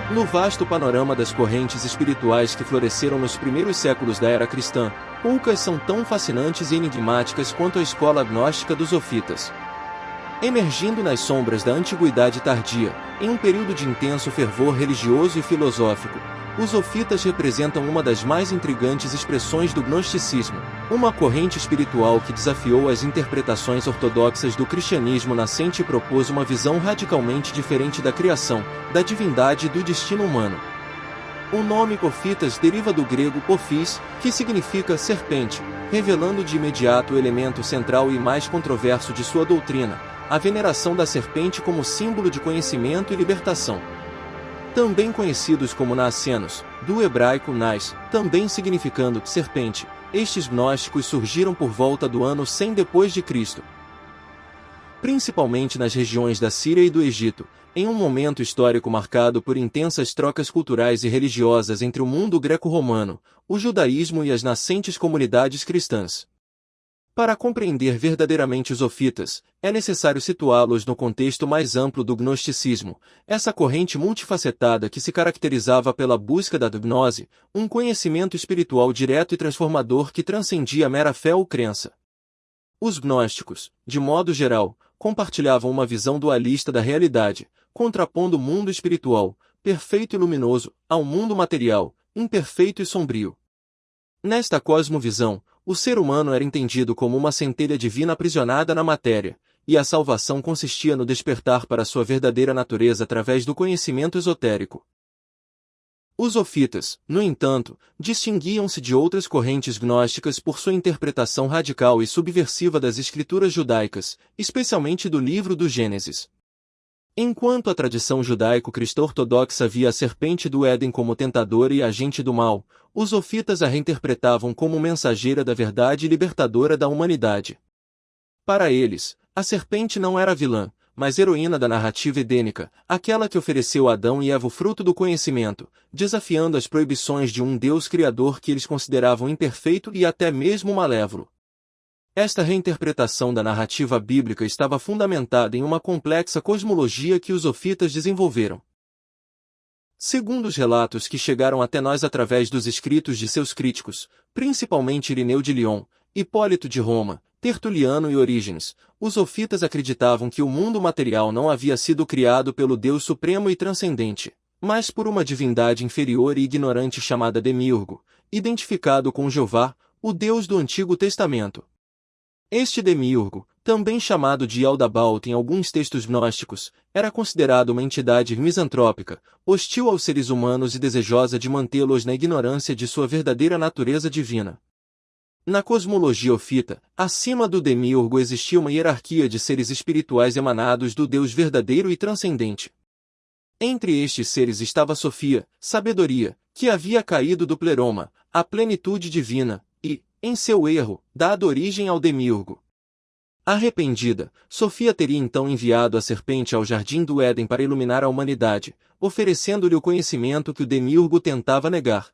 No vasto panorama das correntes espirituais que floresceram nos primeiros séculos da era cristã, poucas são tão fascinantes e enigmáticas quanto a escola gnóstica dos Zofitas. Emergindo nas sombras da antiguidade tardia, em um período de intenso fervor religioso e filosófico, os Zofitas representam uma das mais intrigantes expressões do gnosticismo, uma corrente espiritual que desafiou as interpretações ortodoxas do cristianismo nascente e propôs uma visão radicalmente diferente da criação, da divindade e do destino humano. O nome Zofitas deriva do grego Pophis, que significa serpente, revelando de imediato o elemento central e mais controverso de sua doutrina, a veneração da serpente como símbolo de conhecimento e libertação. Também conhecidos como Naascenos, do hebraico Nas, também significando serpente, estes gnósticos surgiram por volta do ano 100 d.C. Principalmente nas regiões da Síria e do Egito, em um momento histórico marcado por intensas trocas culturais e religiosas entre o mundo greco-romano, o judaísmo e as nascentes comunidades cristãs. Para compreender verdadeiramente os Zofitas, é necessário situá-los no contexto mais amplo do gnosticismo, essa corrente multifacetada que se caracterizava pela busca da gnose, um conhecimento espiritual direto e transformador que transcendia a mera fé ou crença. Os gnósticos, de modo geral, compartilhavam uma visão dualista da realidade, contrapondo o mundo espiritual, perfeito e luminoso, ao mundo material, imperfeito e sombrio. Nesta cosmovisão, o ser humano era entendido como uma centelha divina aprisionada na matéria, e a salvação consistia no despertar para sua verdadeira natureza através do conhecimento esotérico. Os Zofitas, no entanto, distinguiam-se de outras correntes gnósticas por sua interpretação radical e subversiva das escrituras judaicas, especialmente do livro do Gênesis. Enquanto a tradição judaico-cristã ortodoxa via a serpente do Éden como tentadora e agente do mal, os Zofitas a reinterpretavam como mensageira da verdade e libertadora da humanidade. Para eles, a serpente não era vilã, mas heroína da narrativa edênica, aquela que ofereceu a Adão e Eva o fruto do conhecimento, desafiando as proibições de um Deus criador que eles consideravam imperfeito e até mesmo malévolo. Esta reinterpretação da narrativa bíblica estava fundamentada em uma complexa cosmologia que os Zofitas desenvolveram. Segundo os relatos que chegaram até nós através dos escritos de seus críticos, principalmente Irineu de Lyon, Hipólito de Roma, Tertuliano e Orígenes, os Zofitas acreditavam que o mundo material não havia sido criado pelo Deus supremo e transcendente, mas por uma divindade inferior e ignorante chamada Demiurgo, identificado com Jeová, o Deus do Antigo Testamento. Este Demiurgo, também chamado de Yaldabaoth em alguns textos gnósticos, era considerado uma entidade misantrópica, hostil aos seres humanos e desejosa de mantê-los na ignorância de sua verdadeira natureza divina. Na cosmologia ofita, acima do Demiurgo existia uma hierarquia de seres espirituais emanados do Deus verdadeiro e transcendente. Entre estes seres estava Sofia, sabedoria, que havia caído do pleroma, a plenitude divina, e, em seu erro, dado origem ao Demiurgo. Arrependida, Sofia teria então enviado a serpente ao jardim do Éden para iluminar a humanidade, oferecendo-lhe o conhecimento que o Demiurgo tentava negar.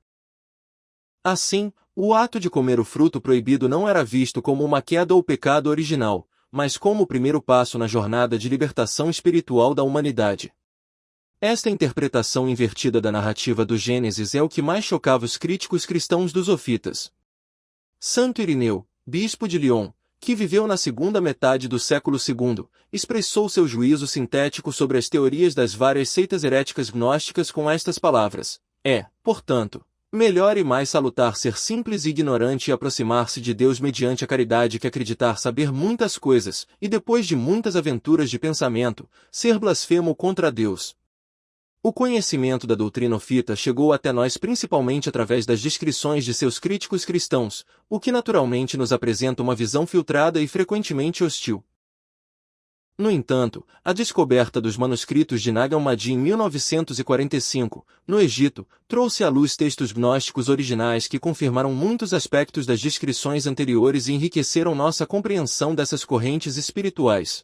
Assim, o ato de comer o fruto proibido não era visto como uma queda ou pecado original, mas como o primeiro passo na jornada de libertação espiritual da humanidade. Esta interpretação invertida da narrativa do Gênesis é o que mais chocava os críticos cristãos dos Zofitas. Santo Irineu, bispo de Lyon, que viveu na segunda metade do século II, expressou seu juízo sintético sobre as teorias das várias seitas heréticas gnósticas com estas palavras: portanto, melhor e mais salutar ser simples e ignorante e aproximar-se de Deus mediante a caridade que acreditar saber muitas coisas, e depois de muitas aventuras de pensamento, ser blasfemo contra Deus. O conhecimento da doutrina ofita chegou até nós principalmente através das descrições de seus críticos cristãos, o que naturalmente nos apresenta uma visão filtrada e frequentemente hostil. No entanto, a descoberta dos manuscritos de Nag Hammadi em 1945, no Egito, trouxe à luz textos gnósticos originais que confirmaram muitos aspectos das descrições anteriores e enriqueceram nossa compreensão dessas correntes espirituais.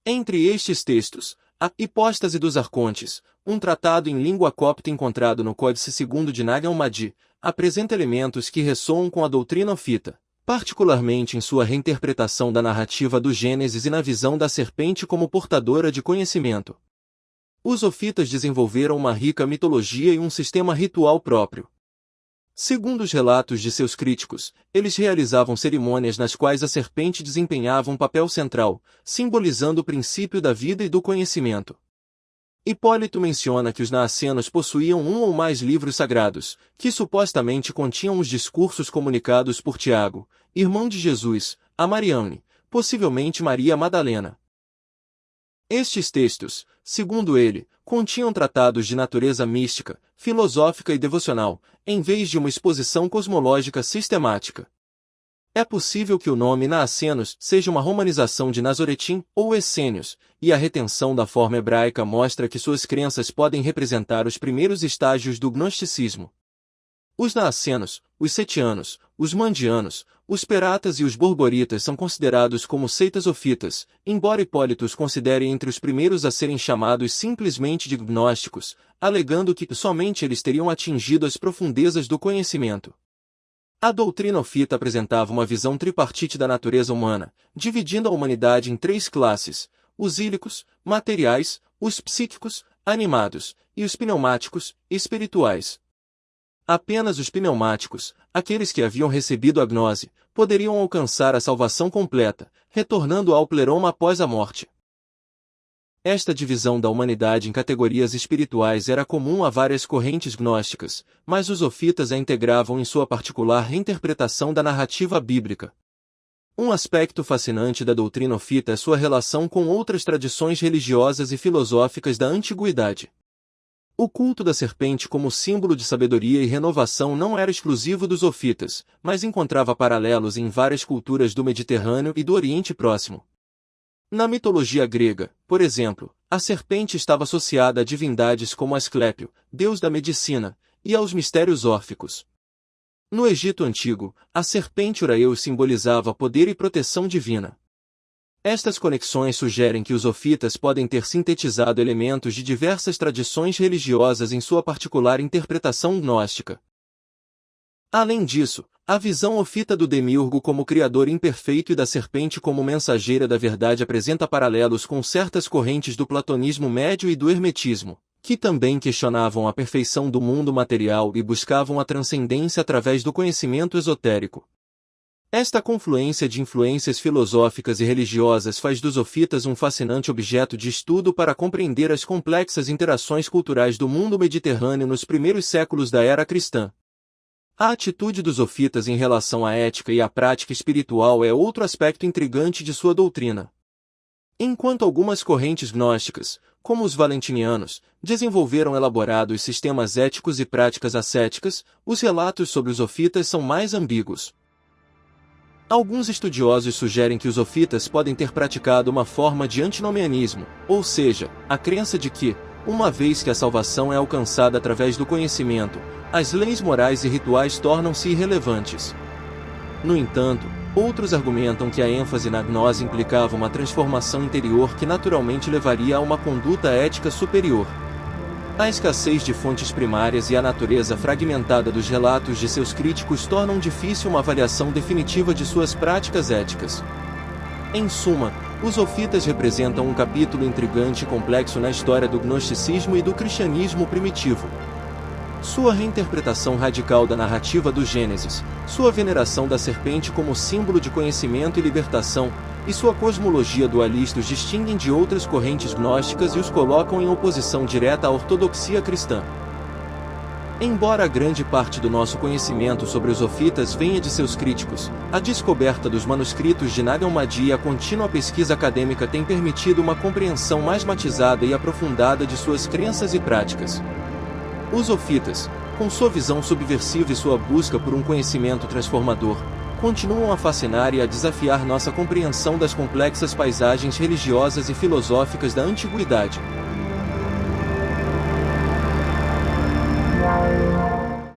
Entre estes textos, a Hipóstase dos Arcontes, um tratado em língua copta encontrado no Códice II de Nag Hammadi, apresenta elementos que ressoam com a doutrina ofita, particularmente em sua reinterpretação da narrativa do Gênesis e na visão da serpente como portadora de conhecimento. Os ofitas desenvolveram uma rica mitologia e um sistema ritual próprio. Segundo os relatos de seus críticos, eles realizavam cerimônias nas quais a serpente desempenhava um papel central, simbolizando o princípio da vida e do conhecimento. Hipólito menciona que os naacenos possuíam um ou mais livros sagrados, que supostamente continham os discursos comunicados por Tiago, irmão de Jesus, a Mariamne, possivelmente Maria Madalena. Estes textos, segundo ele, continham tratados de natureza mística, filosófica e devocional, em vez de uma exposição cosmológica sistemática. É possível que o nome Naacenos seja uma romanização de Nazoretim ou Essênios, e a retenção da forma hebraica mostra que suas crenças podem representar os primeiros estágios do gnosticismo. Os naacenos, os setianos, os mandianos, os peratas e os borboritas são considerados como seitas ofitas, embora Hipólito os considere entre os primeiros a serem chamados simplesmente de gnósticos, alegando que somente eles teriam atingido as profundezas do conhecimento. A doutrina ofita apresentava uma visão tripartite da natureza humana, dividindo a humanidade em três classes: os ílicos, materiais, os psíquicos, animados, e os pneumáticos, espirituais. Apenas os pneumáticos, aqueles que haviam recebido a gnose, poderiam alcançar a salvação completa, retornando ao pleroma após a morte. Esta divisão da humanidade em categorias espirituais era comum a várias correntes gnósticas, mas os ofitas a integravam em sua particular reinterpretação da narrativa bíblica. Um aspecto fascinante da doutrina ofita é sua relação com outras tradições religiosas e filosóficas da antiguidade. O culto da serpente como símbolo de sabedoria e renovação não era exclusivo dos ofitas, mas encontrava paralelos em várias culturas do Mediterrâneo e do Oriente Próximo. Na mitologia grega, por exemplo, a serpente estava associada a divindades como Asclépio, deus da medicina, e aos mistérios órficos. No Egito Antigo, a serpente Uraeus simbolizava poder e proteção divina. Estas conexões sugerem que os ofitas podem ter sintetizado elementos de diversas tradições religiosas em sua particular interpretação gnóstica. Além disso, a visão ofita do demiurgo como criador imperfeito e da serpente como mensageira da verdade apresenta paralelos com certas correntes do platonismo médio e do hermetismo, que também questionavam a perfeição do mundo material e buscavam a transcendência através do conhecimento esotérico. Esta confluência de influências filosóficas e religiosas faz dos ofitas um fascinante objeto de estudo para compreender as complexas interações culturais do mundo mediterrâneo nos primeiros séculos da era cristã. A atitude dos ofitas em relação à ética e à prática espiritual é outro aspecto intrigante de sua doutrina. Enquanto algumas correntes gnósticas, como os valentinianos, desenvolveram elaborados sistemas éticos e práticas ascéticas, os relatos sobre os ofitas são mais ambíguos. Alguns estudiosos sugerem que os ofitas podem ter praticado uma forma de antinomianismo, ou seja, a crença de que, uma vez que a salvação é alcançada através do conhecimento, as leis morais e rituais tornam-se irrelevantes. No entanto, outros argumentam que a ênfase na gnose implicava uma transformação interior que naturalmente levaria a uma conduta ética superior. A escassez de fontes primárias e a natureza fragmentada dos relatos de seus críticos tornam difícil uma avaliação definitiva de suas práticas éticas. Em suma, os ofitas representam um capítulo intrigante e complexo na história do gnosticismo e do cristianismo primitivo. Sua reinterpretação radical da narrativa do Gênesis, sua veneração da serpente como símbolo de conhecimento e libertação, e sua cosmologia dualista os distinguem de outras correntes gnósticas e os colocam em oposição direta à ortodoxia cristã. Embora grande parte do nosso conhecimento sobre os ofitas venha de seus críticos, a descoberta dos manuscritos de Nag Hammadi e a contínua pesquisa acadêmica tem permitido uma compreensão mais matizada e aprofundada de suas crenças e práticas. Os ofitas, com sua visão subversiva e sua busca por um conhecimento transformador, continuam a fascinar e a desafiar nossa compreensão das complexas paisagens religiosas e filosóficas da antiguidade.